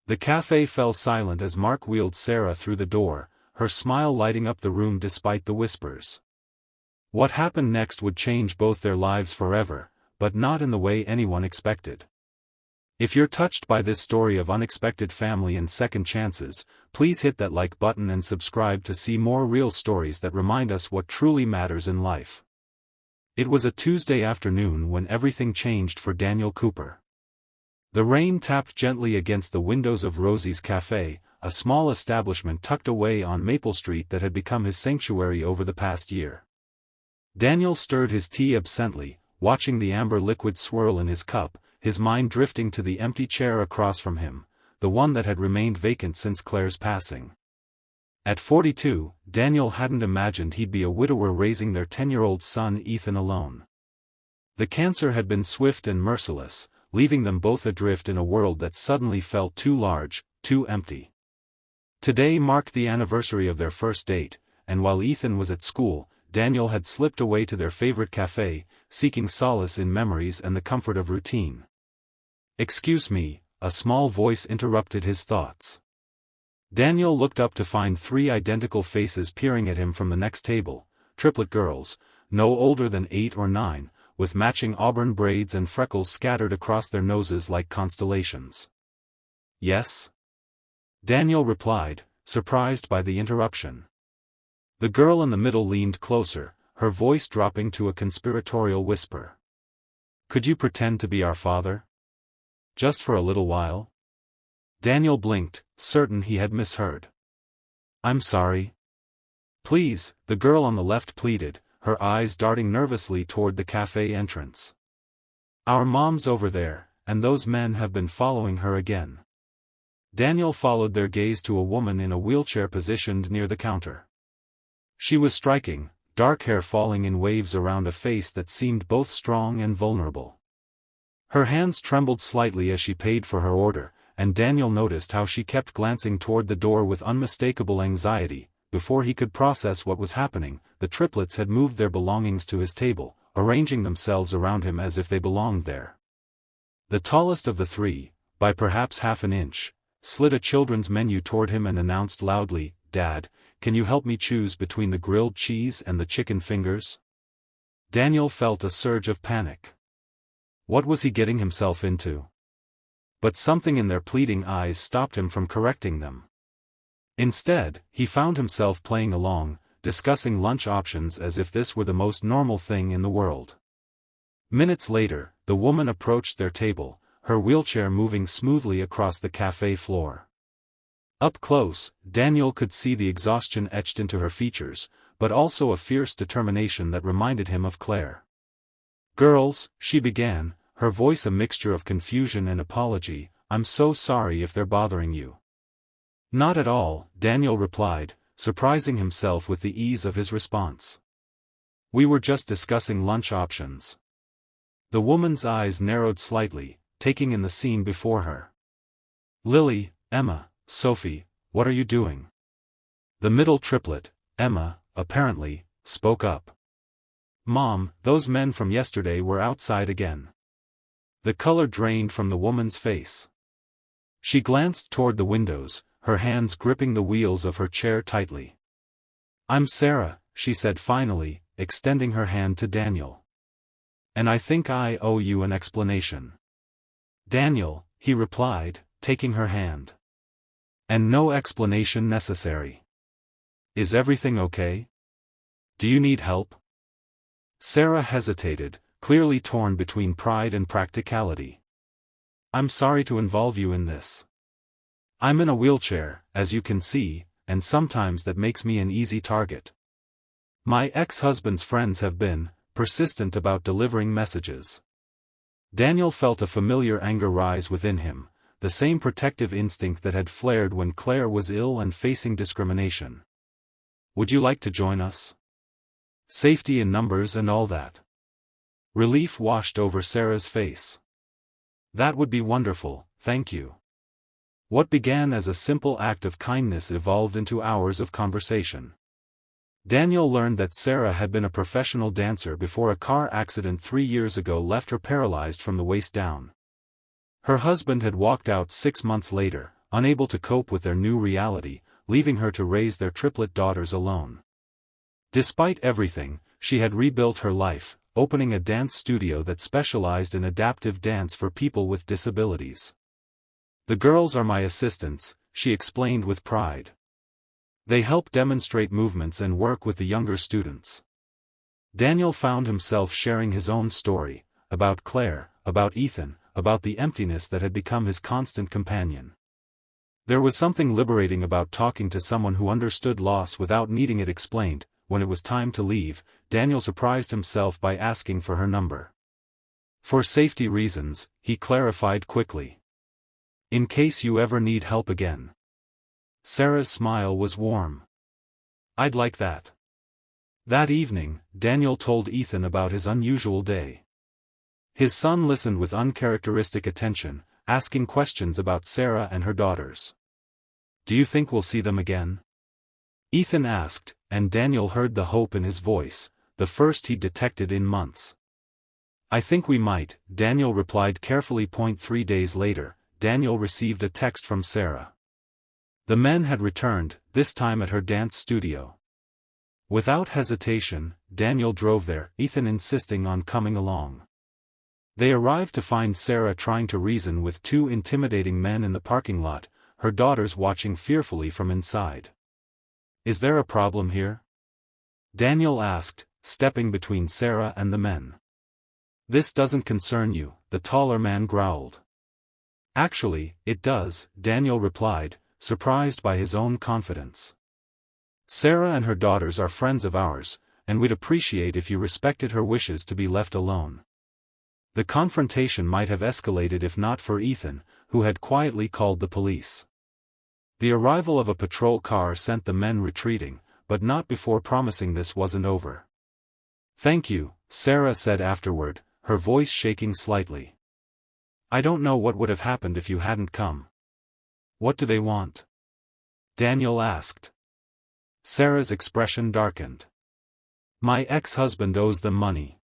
The cafe fell silent as Mark wheeled Sarah through the door, her smile lighting up the room despite the whispers. What happened next would change both their lives forever, but not in the way anyone expected. If you're touched by this story of unexpected family and second chances, please hit that like button and subscribe to see more real stories that remind us what truly matters in life. It was a Tuesday afternoon when everything changed for Daniel Cooper. The rain tapped gently against the windows of Rosie's Café, a small establishment tucked away on Maple Street that had become his sanctuary over the past year. Daniel stirred his tea absently, watching the amber liquid swirl in his cup, his mind drifting to the empty chair across from him, the one that had remained vacant since Claire's passing. At 42, Daniel hadn't imagined he'd be a widower raising their 10-year-old son Ethan alone. The cancer had been swift and merciless, leaving them both adrift in a world that suddenly felt too large, too empty. Today marked the anniversary of their first date, and while Ethan was at school, Daniel had slipped away to their favorite cafe, seeking solace in memories and the comfort of routine. "Excuse me," a small voice interrupted his thoughts. Daniel looked up to find three identical faces peering at him from the next table, triplet girls, no older than 8 or 9, with matching auburn braids and freckles scattered across their noses like constellations. "Yes?" Daniel replied, surprised by the interruption. The girl in the middle leaned closer, her voice dropping to a conspiratorial whisper. "Could you pretend to be our father? Just for a little while?" Daniel blinked, certain he had misheard. "I'm sorry." "Please," the girl on the left pleaded, her eyes darting nervously toward the cafe entrance. "Our mom's over there, and those men have been following her again." Daniel followed their gaze to a woman in a wheelchair positioned near the counter. She was striking, dark hair falling in waves around a face that seemed both strong and vulnerable. Her hands trembled slightly as she paid for her order, and Daniel noticed how she kept glancing toward the door with unmistakable anxiety. Before he could process what was happening, the triplets had moved their belongings to his table, arranging themselves around him as if they belonged there. The tallest of the three, by perhaps half an inch, slid a children's menu toward him and announced loudly, "Dad, can you help me choose between the grilled cheese and the chicken fingers?" Daniel felt a surge of panic. What was he getting himself into? But something in their pleading eyes stopped him from correcting them. Instead, he found himself playing along, discussing lunch options as if this were the most normal thing in the world. Minutes later, the woman approached their table, her wheelchair moving smoothly across the cafe floor. Up close, Daniel could see the exhaustion etched into her features, but also a fierce determination that reminded him of Claire. "Girls," she began, her voice a mixture of confusion and apology, "I'm so sorry if they're bothering you." "Not at all," Daniel replied, surprising himself with the ease of his response. "We were just discussing lunch options." The woman's eyes narrowed slightly, taking in the scene before her. "Lily, Emma, Sophie, what are you doing?" The middle triplet, Emma, apparently, spoke up. "Mom, those men from yesterday were outside again." The color drained from the woman's face. She glanced toward the windows, her hands gripping the wheels of her chair tightly. "I'm Sarah," she said finally, extending her hand to Daniel. "And I think I owe you an explanation." "Daniel," he replied, taking her hand. "And no explanation necessary. Is everything okay? Do you need help?" Sarah hesitated, clearly torn between pride and practicality. "I'm sorry to involve you in this. I'm in a wheelchair, as you can see, and sometimes that makes me an easy target. My ex-husband's friends have been persistent about delivering messages." Daniel felt a familiar anger rise within him, the same protective instinct that had flared when Claire was ill and facing discrimination. "Would you like to join us? Safety in numbers and all that." Relief washed over Sarah's face. "That would be wonderful, thank you." What began as a simple act of kindness evolved into hours of conversation. Daniel learned that Sarah had been a professional dancer before a car accident 3 years ago left her paralyzed from the waist down. Her husband had walked out 6 months later, unable to cope with their new reality, leaving her to raise their triplet daughters alone. Despite everything, she had rebuilt her life, opening a dance studio that specialized in adaptive dance for people with disabilities. "The girls are my assistants," she explained with pride. "They help demonstrate movements and work with the younger students." Daniel found himself sharing his own story, about Claire, about Ethan, about the emptiness that had become his constant companion. There was something liberating about talking to someone who understood loss without needing it explained. When it was time to leave, Daniel surprised himself by asking for her number. "For safety reasons," he clarified quickly. "In case you ever need help again." Sarah's smile was warm. "I'd like that." That evening, Daniel told Ethan about his unusual day. His son listened with uncharacteristic attention, asking questions about Sarah and her daughters. "Do you think we'll see them again?" Ethan asked, and Daniel heard the hope in his voice, the first he'd detected in months. "I think we might," Daniel replied carefully. 3 days later, Daniel received a text from Sarah. The men had returned, this time at her dance studio. Without hesitation, Daniel drove there, Ethan insisting on coming along. They arrived to find Sarah trying to reason with 2 intimidating men in the parking lot, her daughters watching fearfully from inside. "Is there a problem here?" Daniel asked, stepping between Sarah and the men. "This doesn't concern you," the taller man growled. "Actually, it does," Daniel replied, surprised by his own confidence. "Sarah and her daughters are friends of ours, and we'd appreciate if you respected her wishes to be left alone." The confrontation might have escalated if not for Ethan, who had quietly called the police. The arrival of a patrol car sent the men retreating, but not before promising this wasn't over. "Thank you," Sarah said afterward, her voice shaking slightly. "I don't know what would have happened if you hadn't come." "What do they want?" Daniel asked. Sarah's expression darkened. "My ex-husband owes them money.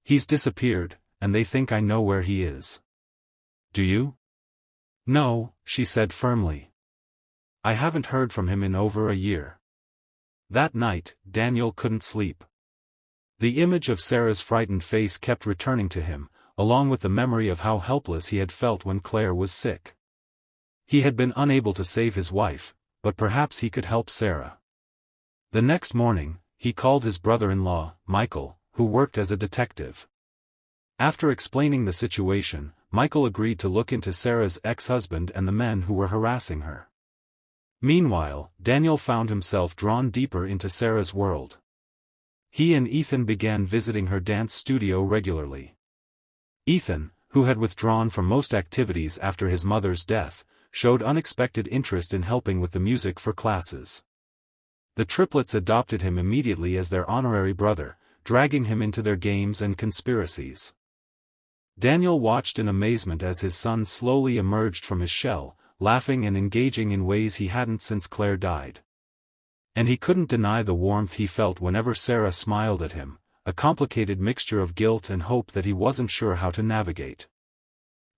He's disappeared, and they think I know where he is." "Do you?" "No," she said firmly. "I haven't heard from him in over a year." That night, Daniel couldn't sleep. The image of Sarah's frightened face kept returning to him, along with the memory of how helpless he had felt when Claire was sick. He had been unable to save his wife, but perhaps he could help Sarah. The next morning, he called his brother-in-law, Michael, who worked as a detective. After explaining the situation, Michael agreed to look into Sarah's ex-husband and the men who were harassing her. Meanwhile, Daniel found himself drawn deeper into Sarah's world. He and Ethan began visiting her dance studio regularly. Ethan, who had withdrawn from most activities after his mother's death, showed unexpected interest in helping with the music for classes. The triplets adopted him immediately as their honorary brother, dragging him into their games and conspiracies. Daniel watched in amazement as his son slowly emerged from his shell, laughing and engaging in ways he hadn't since Claire died. And he couldn't deny the warmth he felt whenever Sarah smiled at him, a complicated mixture of guilt and hope that he wasn't sure how to navigate.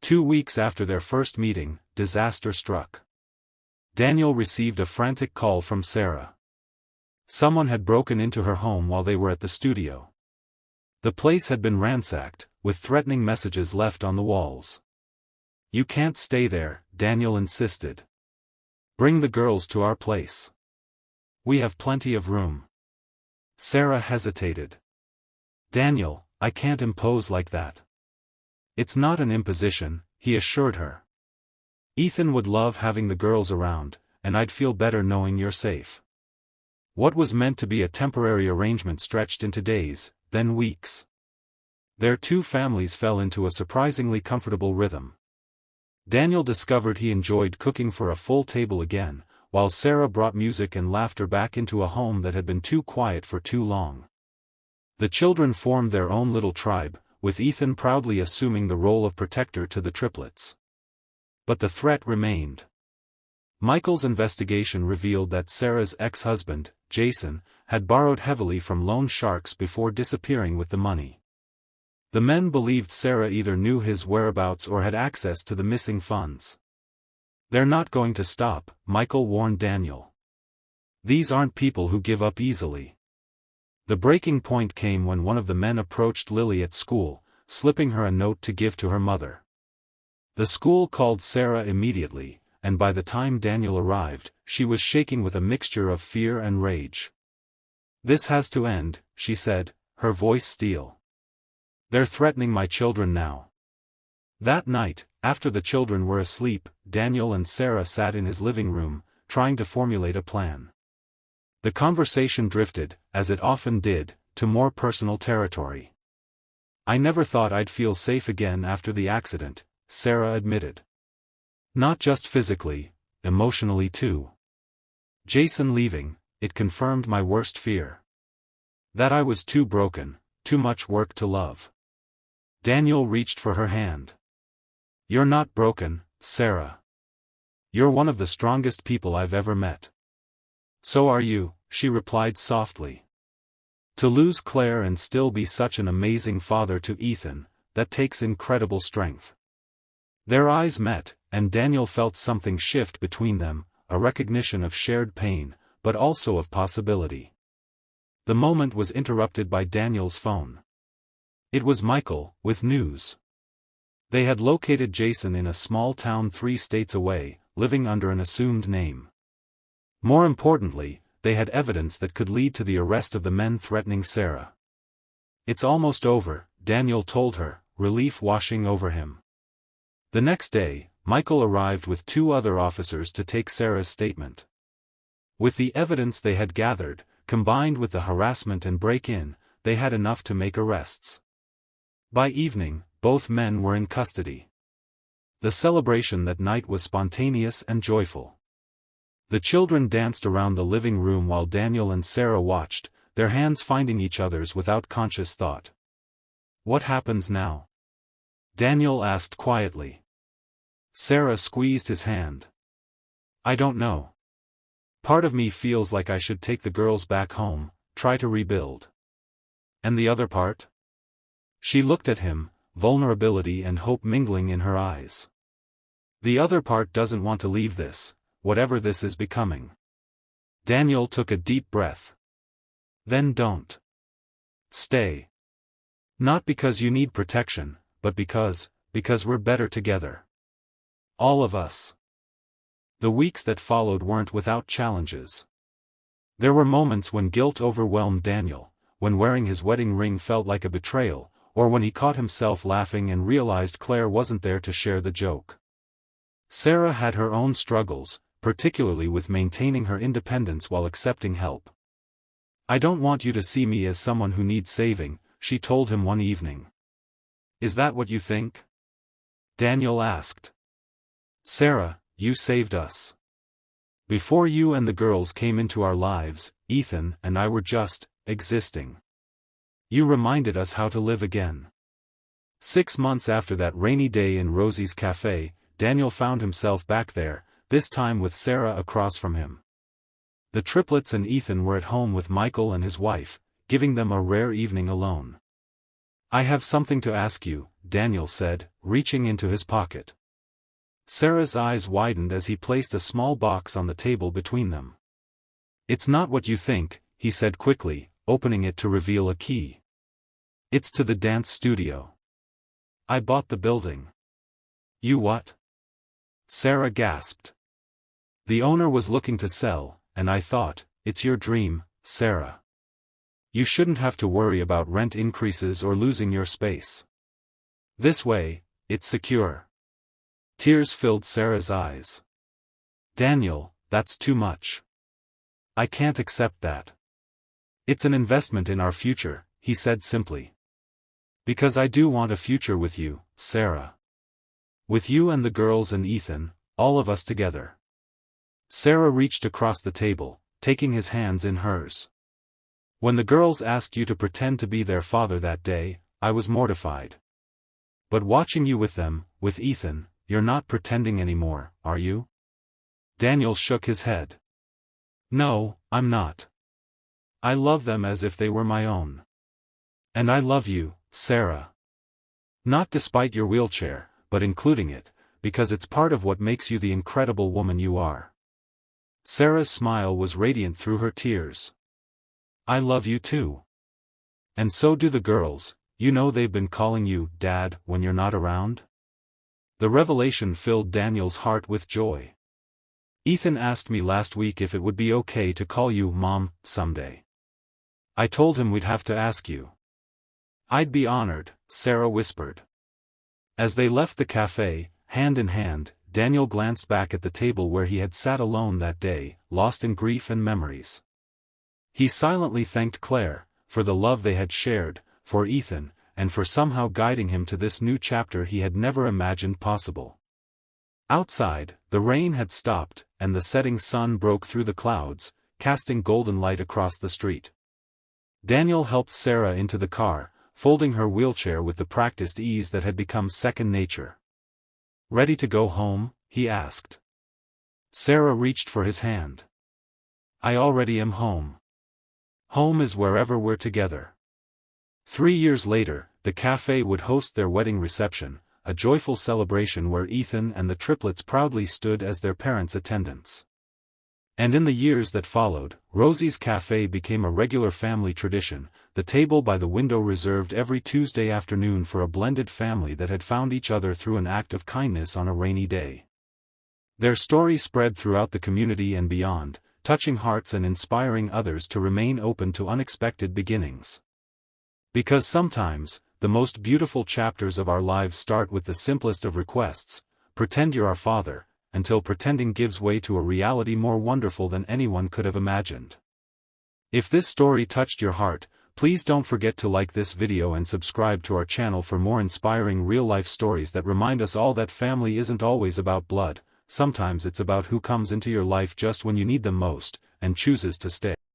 2 weeks after their first meeting, disaster struck. Daniel received a frantic call from Sarah. Someone had broken into her home while they were at the studio. The place had been ransacked, with threatening messages left on the walls. "You can't stay there," Daniel insisted. "Bring the girls to our place. We have plenty of room." Sarah hesitated. "Daniel, I can't impose like that." "It's not an imposition," he assured her. "Ethan would love having the girls around, and I'd feel better knowing you're safe." What was meant to be a temporary arrangement stretched into days, then weeks. Their 2 families fell into a surprisingly comfortable rhythm. Daniel discovered he enjoyed cooking for a full table again, while Sarah brought music and laughter back into a home that had been too quiet for too long. The children formed their own little tribe, with Ethan proudly assuming the role of protector to the triplets. But the threat remained. Michael's investigation revealed that Sarah's ex-husband, Jason, had borrowed heavily from loan sharks before disappearing with the money. The men believed Sarah either knew his whereabouts or had access to the missing funds. They're not going to stop, Michael warned Daniel. These aren't people who give up easily. The breaking point came when one of the men approached Lily at school, slipping her a note to give to her mother. The school called Sarah immediately, and by the time Daniel arrived, she was shaking with a mixture of fear and rage. "This has to end," she said, her voice steel. "They're threatening my children now." That night, after the children were asleep, Daniel and Sarah sat in his living room, trying to formulate a plan. The conversation drifted, as it often did, to more personal territory. "I never thought I'd feel safe again after the accident," Sarah admitted. "Not just physically, emotionally too. Jason leaving, it confirmed my worst fear. That I was too broken, too much work to love." Daniel reached for her hand. "You're not broken, Sarah. You're one of the strongest people I've ever met." "So are you," she replied softly. "To lose Claire and still be such an amazing father to Ethan, that takes incredible strength." Their eyes met, and Daniel felt something shift between them, a recognition of shared pain, but also of possibility. The moment was interrupted by Daniel's phone. It was Michael, with news. They had located Jason in a small town 3 states away, living under an assumed name. More importantly, they had evidence that could lead to the arrest of the men threatening Sarah. "It's almost over," Daniel told her, relief washing over him. The next day, Michael arrived with 2 other officers to take Sarah's statement. With the evidence they had gathered, combined with the harassment and break-in, they had enough to make arrests. By evening, both men were in custody. The celebration that night was spontaneous and joyful. The children danced around the living room while Daniel and Sarah watched, their hands finding each other's without conscious thought. "What happens now?" Daniel asked quietly. Sarah squeezed his hand. "I don't know. Part of me feels like I should take the girls back home, try to rebuild." "And the other part?" She looked at him, vulnerability and hope mingling in her eyes. "The other part doesn't want to leave this, whatever this is becoming." Daniel took a deep breath. "Then don't. Stay. Not because you need protection, but because we're better together. All of us." The weeks that followed weren't without challenges. There were moments when guilt overwhelmed Daniel, when wearing his wedding ring felt like a betrayal, or when he caught himself laughing and realized Claire wasn't there to share the joke. Sarah had her own struggles, particularly with maintaining her independence while accepting help. "I don't want you to see me as someone who needs saving," she told him one evening. "Is that what you think?" Daniel asked. "Sarah, you saved us. Before you and the girls came into our lives, Ethan and I were just existing. You reminded us how to live again." 6 months after that rainy day in Rosie's café, Daniel found himself back there, this time with Sarah across from him. The triplets and Ethan were at home with Michael and his wife, giving them a rare evening alone. "I have something to ask you," Daniel said, reaching into his pocket. Sarah's eyes widened as he placed a small box on the table between them. "It's not what you think," he said quickly, opening it to reveal a key. "It's to the dance studio. I bought the building." "You what?" Sarah gasped. "The owner was looking to sell, and I thought, it's your dream, Sarah. You shouldn't have to worry about rent increases or losing your space. This way, it's secure." Tears filled Sarah's eyes. "Daniel, that's too much. I can't accept that. It's an investment in our future," he said simply. "Because I do want a future with you, Sarah. With you and the girls and Ethan, all of us together." Sarah reached across the table, taking his hands in hers. "When the girls asked you to pretend to be their father that day, I was mortified. But watching you with them, with Ethan, you're not pretending anymore, are you?" Daniel shook his head. "No, I'm not. I love them as if they were my own. And I love you, Sarah. Not despite your wheelchair, but including it, because it's part of what makes you the incredible woman you are." Sarah's smile was radiant through her tears. "I love you too. And so do the girls, you know they've been calling you, Dad, when you're not around?" The revelation filled Daniel's heart with joy. "Ethan asked me last week if it would be okay to call you Mom, someday. I told him we'd have to ask you." "I'd be honored," Sarah whispered. As they left the café, hand in hand, Daniel glanced back at the table where he had sat alone that day, lost in grief and memories. He silently thanked Claire, for the love they had shared, for Ethan, and for somehow guiding him to this new chapter he had never imagined possible. Outside, the rain had stopped, and the setting sun broke through the clouds, casting golden light across the street. Daniel helped Sarah into the car, folding her wheelchair with the practiced ease that had become second nature. "Ready to go home?" he asked. Sarah reached for his hand. "I already am home. Home is wherever we're together." 3 years later, the café would host their wedding reception, a joyful celebration where Ethan and the triplets proudly stood as their parents' attendants. And in the years that followed, Rosie's Café became a regular family tradition, the table by the window reserved every Tuesday afternoon for a blended family that had found each other through an act of kindness on a rainy day. Their story spread throughout the community and beyond, touching hearts and inspiring others to remain open to unexpected beginnings. Because sometimes, the most beautiful chapters of our lives start with the simplest of requests: "Pretend you're our father," until pretending gives way to a reality more wonderful than anyone could have imagined. If this story touched your heart, please don't forget to like this video and subscribe to our channel for more inspiring real-life stories that remind us all that family isn't always about blood, sometimes it's about who comes into your life just when you need them most, and chooses to stay.